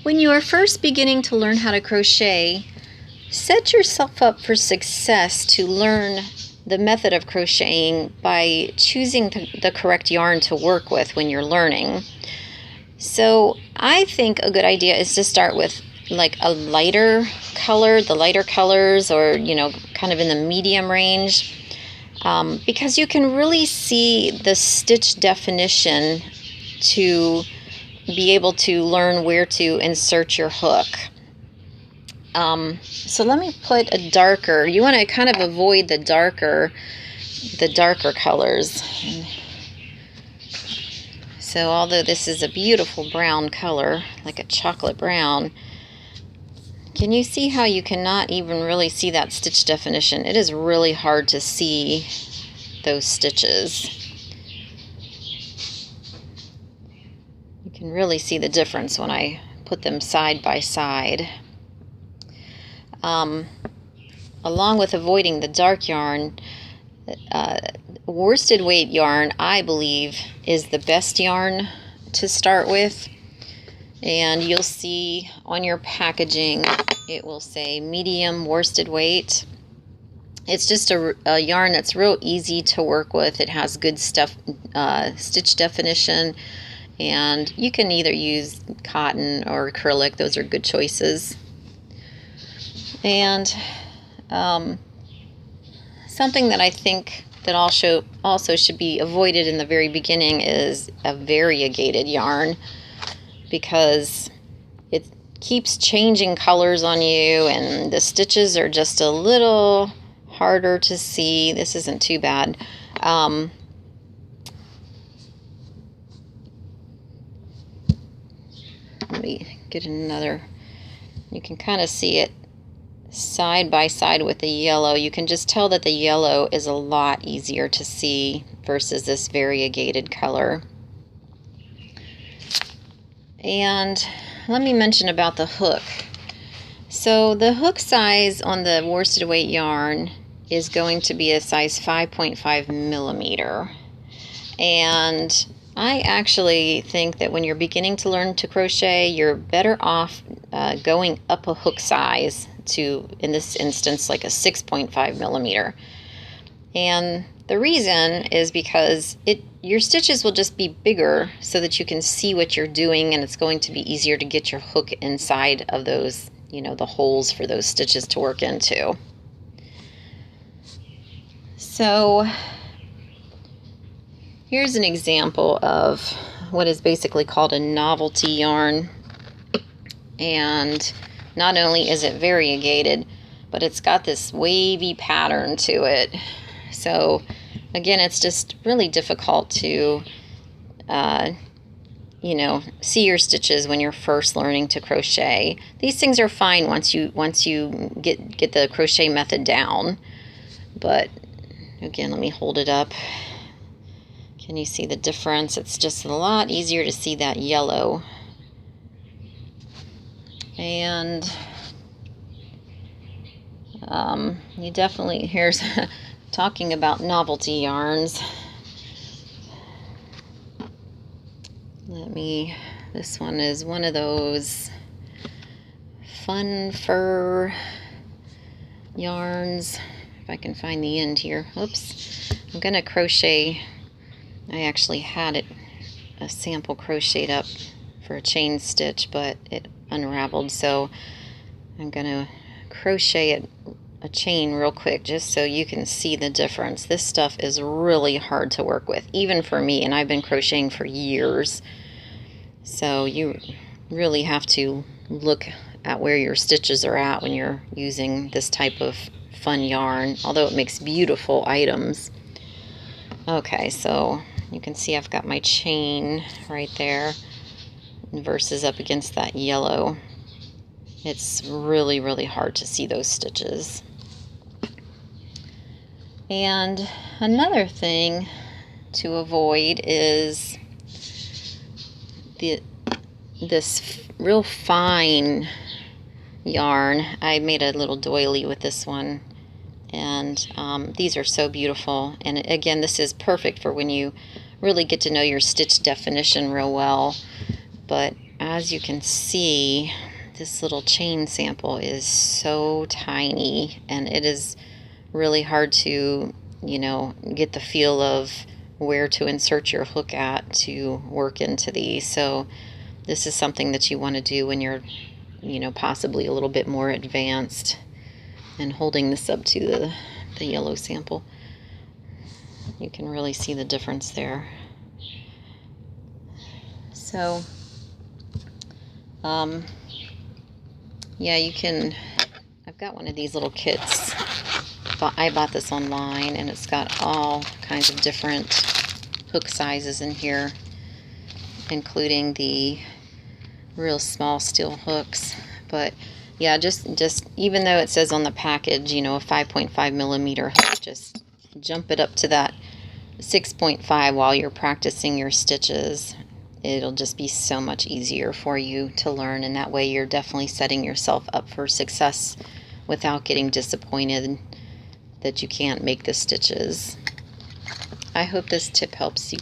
When you are first beginning to learn how to crochet, set yourself up for success to learn the method of crocheting by choosing the correct yarn to work with when you're learning. So I think a good idea is to start with like a lighter color, the lighter colors, or kind of in the medium range, because you can really see the stitch definition to be able to learn where to insert your hook. So let me put a darker, you want to kind of avoid the darker colors. So although this is a beautiful brown color, like a chocolate brown, can you see how you cannot even really see that stitch definition? It is really hard to see those stitches. You can really see the difference when I put them side by side. Along with avoiding the dark yarn, worsted weight yarn, I believe, is the best yarn to start with. And you'll see on your packaging, it will say medium worsted weight. It's just a yarn that's real easy to work with. It has good stitch definition. And you can either use cotton or acrylic. Those are good choices. And something that I think that also should be avoided in the very beginning is a variegated yarn, because it keeps changing colors on you and the stitches are just a little harder to see. This isn't too bad. Let me get another. You can kind of see it side by side with the yellow. You can just tell that the yellow is a lot easier to see versus this variegated color. And let me mention about the hook. So the hook size on the worsted weight yarn is going to be a size 5.5 millimeter. And I actually think that when you're beginning to learn to crochet, you're better off going up a hook size to, in this instance, like a 6.5 millimeter. And the reason is because your stitches will just be bigger so that you can see what you're doing, and it's going to be easier to get your hook inside of those, the holes for those stitches to work into. So here's an example of what is basically called a novelty yarn. And not only is it variegated, but it's got this wavy pattern to it. So again, it's just really difficult to, see your stitches when you're first learning to crochet. These things are fine once you get the crochet method down. But again, let me hold it up. Can you see the difference? It's just a lot easier to see that yellow. And you definitely, here's talking about novelty yarns. This one is one of those fun fur yarns. If I can find the end here. Oops. I'm going to crochet. I actually had a sample crocheted up for a chain stitch, but it unraveled, so I'm going to crochet a chain real quick just so you can see the difference. This stuff is really hard to work with, even for me, and I've been crocheting for years. So you really have to look at where your stitches are at when you're using this type of fun yarn, although it makes beautiful items. Okay, so you can see I've got my chain right there versus up against that yellow. It's really, really hard to see those stitches. And another thing to avoid is this real fine yarn. I made a little doily with this one, and these are so beautiful. And again, this is perfect for when you really get to know your stitch definition real well. But as you can see, this little chain sample is so tiny, and it is really hard to, you know, get the feel of where to insert your hook at to work into these. So this is something that you want to do when you're, you know, possibly a little bit more advanced. And holding this up to the yellow sample, you can really see the difference there. So yeah, you can, I've got one of these little kits, but I bought this online, and it's got all kinds of different hook sizes in here, including the real small steel hooks. But yeah, just even though it says on the package, you know, a 5.5 millimeter hook, just jump it up to that 6.5 while you're practicing your stitches. It'll just be so much easier for you to learn, and that way you're definitely setting yourself up for success without getting disappointed that you can't make the stitches. I hope this tip helps you.